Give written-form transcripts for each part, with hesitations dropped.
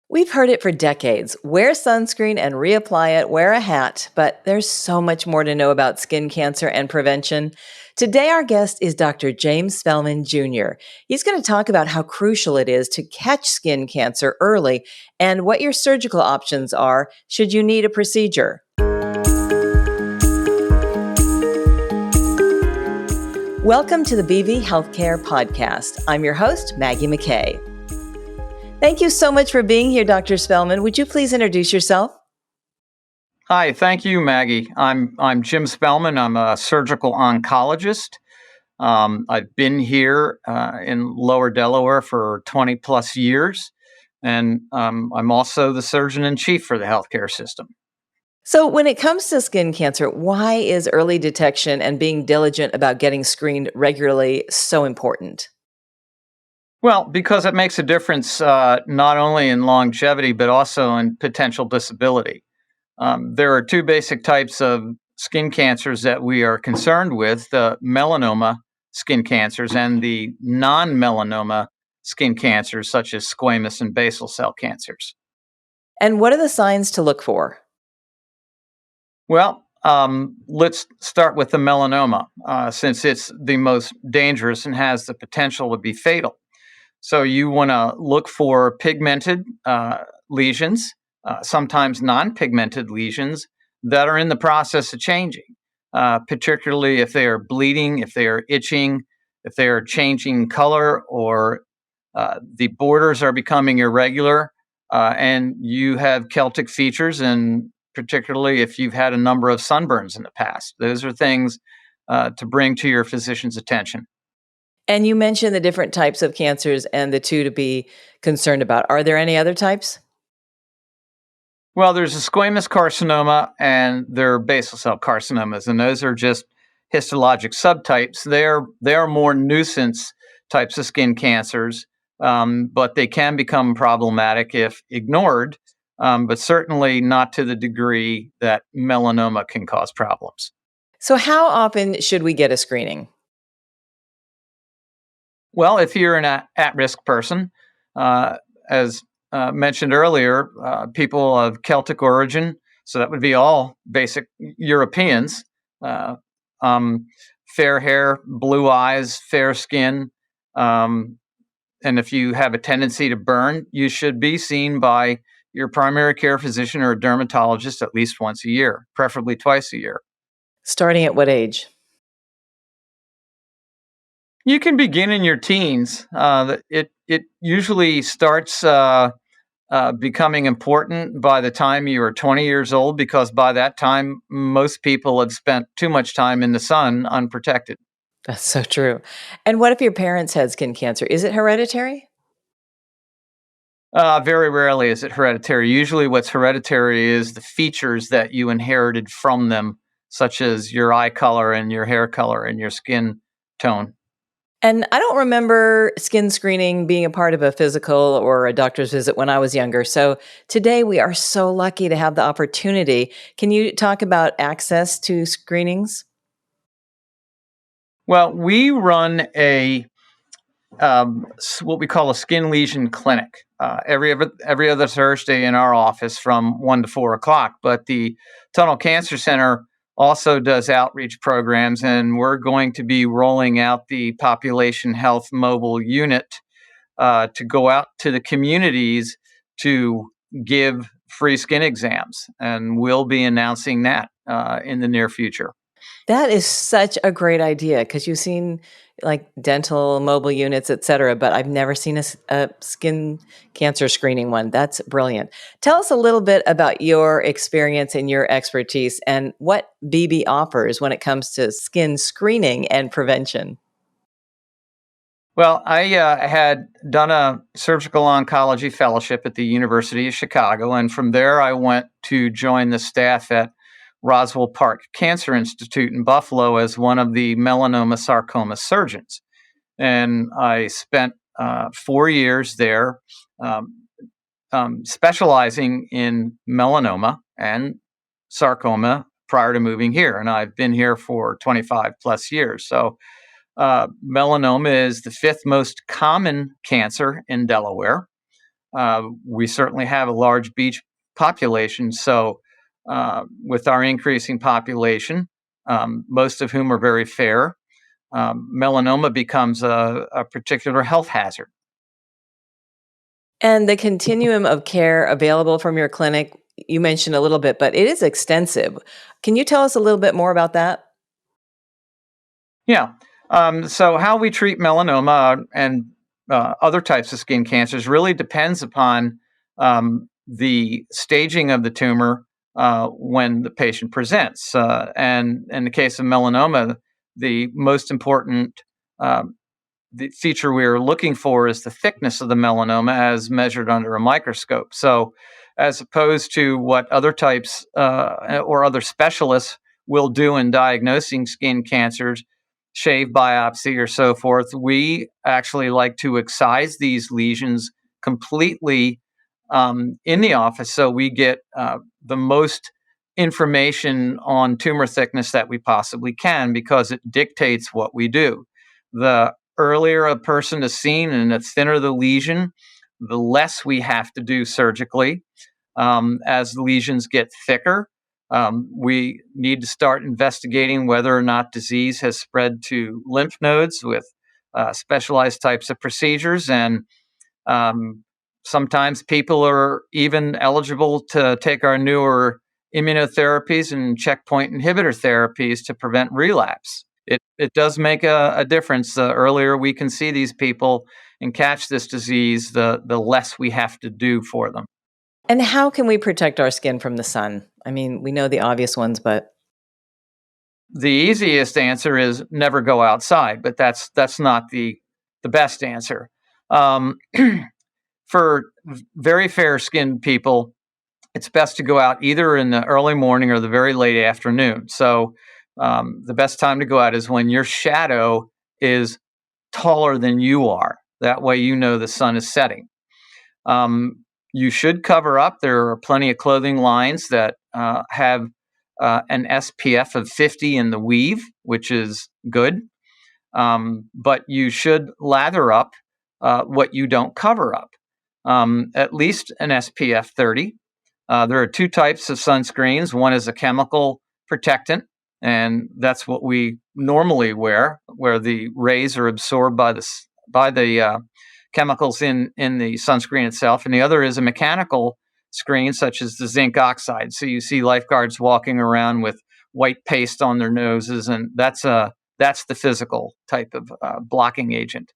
We've heard it for decades. Wear sunscreen and reapply it, wear a hat, but there's so much more to know about skin cancer and prevention. Today, our guest is Dr. James Spellman Jr. He's going to talk about how crucial it is to catch skin cancer early and what your surgical options are should you need a procedure. Welcome to the Beebe Healthcare Podcast. I'm your host, Maggie McKay. Thank you so much for being here, Dr. Spellman. Would you please introduce yourself? Hi, thank you, Maggie. I'm Jim Spellman. I'm a surgical oncologist. I've been here in Lower Delaware for 20 plus years, and I'm also the surgeon in chief for the healthcare system. So, when it comes to skin cancer, why is early detection and being diligent about getting screened regularly so important? Well, because it makes a difference not only in longevity, but also in potential disability. There are two basic types of skin cancers that we are concerned with, the melanoma skin cancers and the non-melanoma skin cancers, such as squamous and basal cell cancers. And what are the signs to look for? Well, let's start with the melanoma, since it's the most dangerous and has the potential to be fatal. So you want to look for pigmented lesions, sometimes non-pigmented lesions that are in the process of changing, particularly if they are bleeding, if they are itching, if they are changing color, or the borders are becoming irregular, and you have Celtic features, and particularly if you've had a number of sunburns in the past. Those are things to bring to your physician's attention. And you mentioned the different types of cancers and the two to be concerned about. Are there any other types? Well, there's a squamous carcinoma and there are basal cell carcinomas, and those are just histologic subtypes. They are more nuisance types of skin cancers, but they can become problematic if ignored, but certainly not to the degree that melanoma can cause problems. So, how often should we get a screening? Well, if you're an at-risk person, as mentioned earlier, people of Celtic origin, so that would be all basic Europeans, uh, fair hair, blue eyes, fair skin, um, and if you have a tendency to burn, you should be seen by your primary care physician or a dermatologist at least once a year, preferably twice a year. Starting at what age? You can begin in your teens. It usually starts becoming important by the time you are 20 years old, because by that time most people have spent too much time in the sun unprotected. That's so true. And what if your parents had skin cancer? Is it hereditary? Very rarely is it hereditary. Usually, what's hereditary is the features that you inherited from them, such as your eye color and your hair color and your skin tone. And I don't remember skin screening being a part of a physical or a doctor's visit when I was younger. So today we are so lucky to have the opportunity. Can you talk about access to screenings? Well, we run what we call a skin lesion clinic every other Thursday in our office from 1 to 4 o'clock. But the Tunnel Cancer Center also does outreach programs, and we're going to be rolling out the Population Health Mobile Unit to go out to the communities to give free skin exams, and we'll be announcing that in the near future. That is such a great idea because you've seen like dental mobile units, et cetera, but I've never seen a skin cancer screening one. That's brilliant. Tell us a little bit about your experience and your expertise and what BB offers when it comes to skin screening and prevention. Well, I had done a surgical oncology fellowship at the University of Chicago, and from there I went to join the staff at Roswell Park Cancer Institute in Buffalo as one of the melanoma sarcoma surgeons. And I spent 4 years there, um, specializing in melanoma and sarcoma prior to moving here. And I've been here for 25 plus years. So melanoma is the fifth most common cancer in Delaware. we certainly have a large beach population. So, with our increasing population, most of whom are very fair, melanoma becomes a particular health hazard. And the continuum of care available from your clinic, you mentioned a little bit, but it is extensive. Can you tell us a little bit more about that? Yeah. So, how we treat melanoma and other types of skin cancers really depends upon the staging of the tumor when the patient presents. And in the case of melanoma, the most important the feature we are looking for is the thickness of the melanoma as measured under a microscope. So, as opposed to what other types or other specialists will do in diagnosing skin cancers, shave biopsy or so forth, we actually like to excise these lesions completely in the office so we get the most information on tumor thickness that we possibly can because it dictates what we do. The earlier a person is seen and the thinner the lesion, the less we have to do surgically. As the lesions get thicker, we need to start investigating whether or not disease has spread to lymph nodes with specialized types of procedures. And um, sometimes people are even eligible to take our newer immunotherapies and checkpoint inhibitor therapies to prevent relapse. It does make a difference. The earlier we can see these people and catch this disease, the less we have to do for them. And how can we protect our skin from the sun? I mean, we know the obvious ones, but The easiest answer is never go outside, but that's not the best answer. Um, for very fair skinned people, it's best to go out either in the early morning or the very late afternoon. So the best time to go out is when your shadow is taller than you are. That way, you know the sun is setting. You should cover up. There are plenty of clothing lines that have an SPF of 50 in the weave, which is good. But you should lather up what you don't cover up, at least an SPF 30. There are two types of sunscreens. One is a chemical protectant, and that's what we normally wear, where the rays are absorbed by the chemicals in the sunscreen itself. And the other is a mechanical screen, such as the zinc oxide. So you see lifeguards walking around with white paste on their noses, and that's the physical type of blocking agent.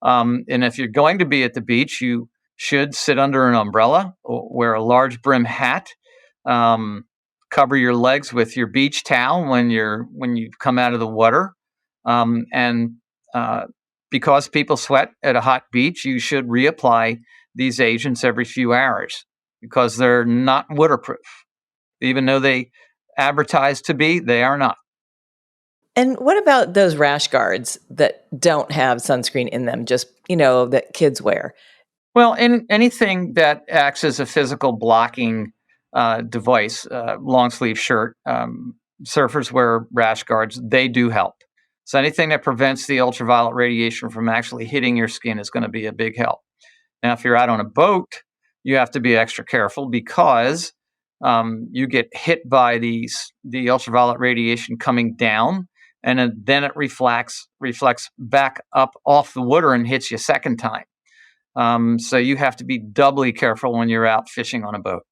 And if you're going to be at the beach, you should sit under an umbrella or wear a large brim hat. Um, Cover your legs with your beach towel when you come out of the water. And because people sweat at a hot beach, you should reapply these agents every few hours because they're not waterproof. Even though they advertise to be, they are not. and what about those rash guards that don't have sunscreen in them, just, that kids wear? Well, anything that acts as a physical blocking device, long sleeve shirt, surfers wear rash guards, they do help. So anything that prevents the ultraviolet radiation from actually hitting your skin is going to be a big help. Now, if you're out on a boat, you have to be extra careful because you get hit by the ultraviolet radiation coming down, and then it reflects back up off the water and hits you a second time. So you have to be doubly careful when you're out fishing on a boat.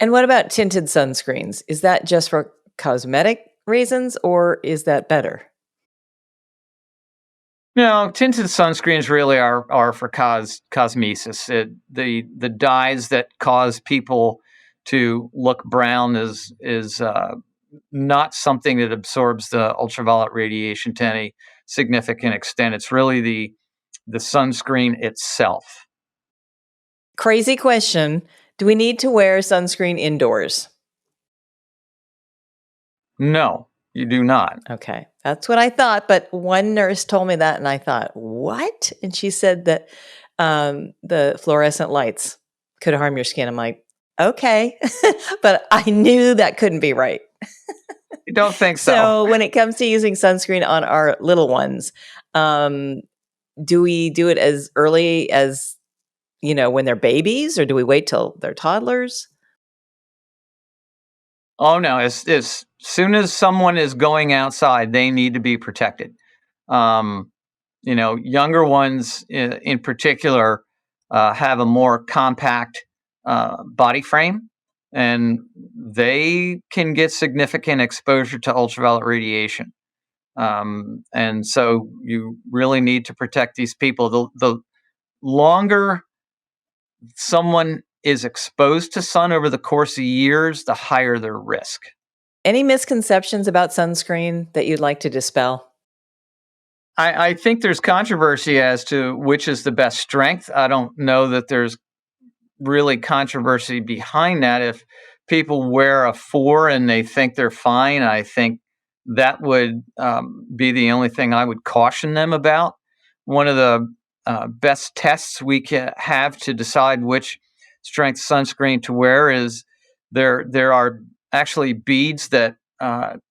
And what about tinted sunscreens? Is that just for cosmetic reasons or is that better? No, tinted sunscreens really are for cosmesis. The dyes that cause people to look brown is not something that absorbs the ultraviolet radiation to any significant extent. It's really the sunscreen itself. Crazy question. Do we need to wear sunscreen indoors? No, you do not. Okay, that's what I thought. But one nurse told me that, and I thought, what? And she said that the fluorescent lights could harm your skin. I'm like, okay. But I knew that couldn't be right. You don't think so? So when it comes to using sunscreen on our little ones, um, do we do it as early as when they're babies, or do we wait till they're toddlers? Oh no, as soon as someone is going outside, they need to be protected. Um, younger ones in particular have a more compact body frame, and they can get significant exposure to ultraviolet radiation. And so you really need to protect these people. The longer someone is exposed to sun over the course of years, the higher their risk. Any misconceptions about sunscreen that you'd like to dispel? I think there's controversy as to which is the best strength. I don't know that there's really controversy behind that. If people wear a 4 and they think they're fine, I think that would be the only thing I would caution them about. One of the best tests we can have to decide which strength sunscreen to wear is there are actually beads that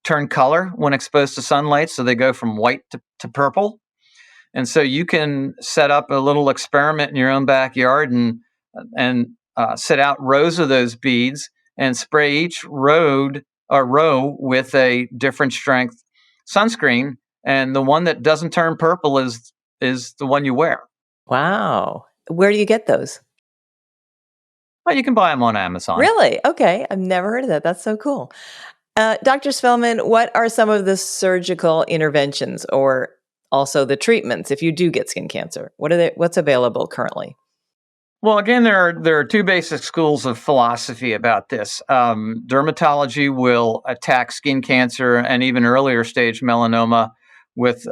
turn color when exposed to sunlight, so they go from white to purple. And so you can set up a little experiment in your own backyard and set out rows of those beads and spray each row with a different strength sunscreen. And the one that doesn't turn purple is the one you wear. Wow. Where do you get those? Well, you can buy them on Amazon. Really? Okay. I've never heard of that. That's so cool. Dr. Spellman, what are some of the surgical interventions or also the treatments if you do get skin cancer? What's available currently? Well, again, there are two basic schools of philosophy about this. Dermatology will attack skin cancer and even earlier stage melanoma with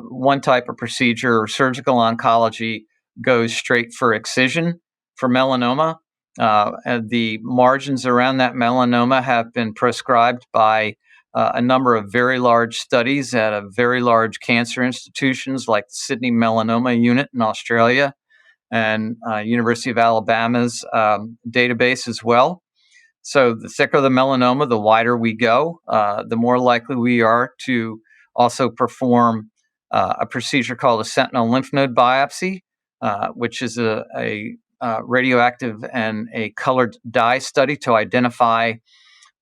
one type of procedure. Surgical oncology goes straight for excision for melanoma. And the margins around that melanoma have been prescribed by a number of very large studies at a very large cancer institutions like the Sydney Melanoma Unit in Australia and University of Alabama's database as well. So the thicker the melanoma, the wider we go, the more likely we are to also perform a procedure called a sentinel lymph node biopsy, which is a radioactive and a colored dye study to identify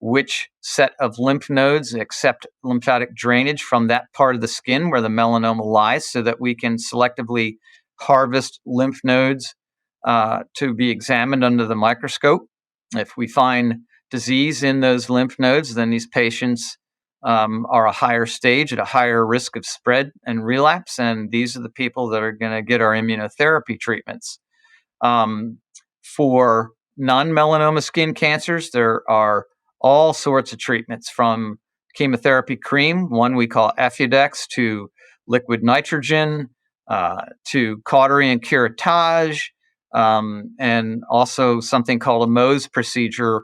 which set of lymph nodes accept lymphatic drainage from that part of the skin where the melanoma lies so that we can selectively harvest lymph nodes to be examined under the microscope. If we find disease in those lymph nodes, then these patients are a higher stage at a higher risk of spread and relapse. And these are the people that are going to get our immunotherapy treatments. For non-melanoma skin cancers, there are all sorts of treatments from chemotherapy cream, one we call Effudex, to liquid nitrogen, to cautery and curettage, and also something called a Mohs procedure,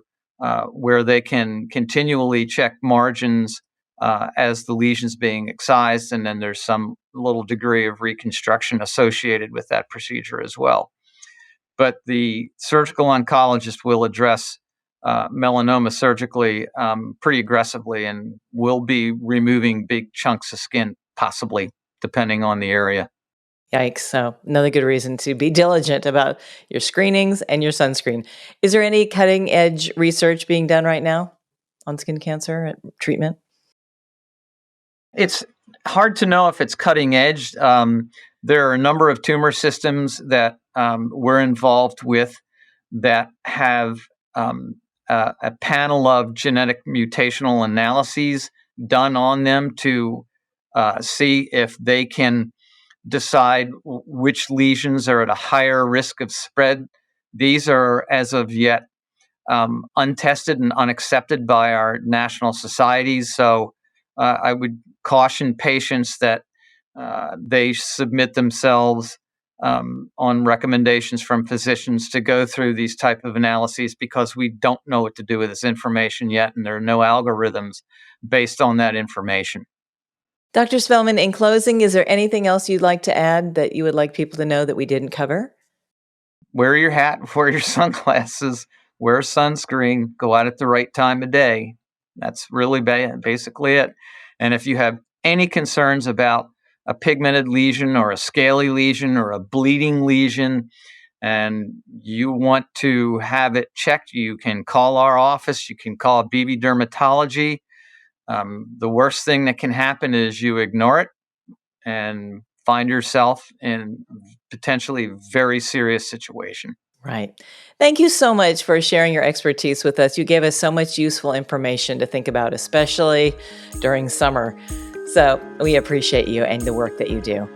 where they can continually check margins as the lesion's being excised, and then there's some little degree of reconstruction associated with that procedure as well. But the surgical oncologist will address melanoma surgically pretty aggressively and will be removing big chunks of skin, possibly, depending on the area. Yikes. So, another good reason to be diligent about your screenings and your sunscreen. Is there any cutting edge research being done right now on skin cancer treatment? It's hard to know if it's cutting edge. There are a number of tumor systems that we're involved with that have a panel of genetic mutational analyses done on them to see if they can decide which lesions are at a higher risk of spread. These are, as of yet, untested and unaccepted by our national societies. So I would caution patients that they submit themselves on recommendations from physicians to go through these type of analyses because we don't know what to do with this information yet, and there are no algorithms based on that information. Dr. Spellman, in closing, is there anything else you'd like to add that you would like people to know that we didn't cover? Wear your hat, wear your sunglasses, wear sunscreen, go out at the right time of day. That's really basically it. And if you have any concerns about a pigmented lesion or a scaly lesion or a bleeding lesion, and you want to have it checked, you can call our office. You can call Beebe Dermatology. The worst thing that can happen is you ignore it and find yourself in potentially very serious situation. Right. Thank you so much for sharing your expertise with us. You gave us so much useful information to think about, especially during summer. So we appreciate you and the work that you do.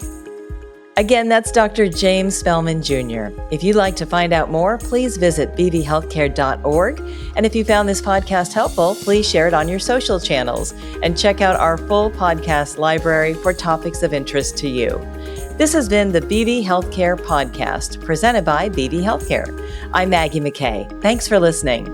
Again, that's Dr. James Spellman Jr. If you'd like to find out more, please visit bbhealthcare.org. And if you found this podcast helpful, please share it on your social channels and check out our full podcast library for topics of interest to you. This has been the Beebe Healthcare Podcast, presented by Beebe Healthcare. I'm Maggie McKay. Thanks for listening.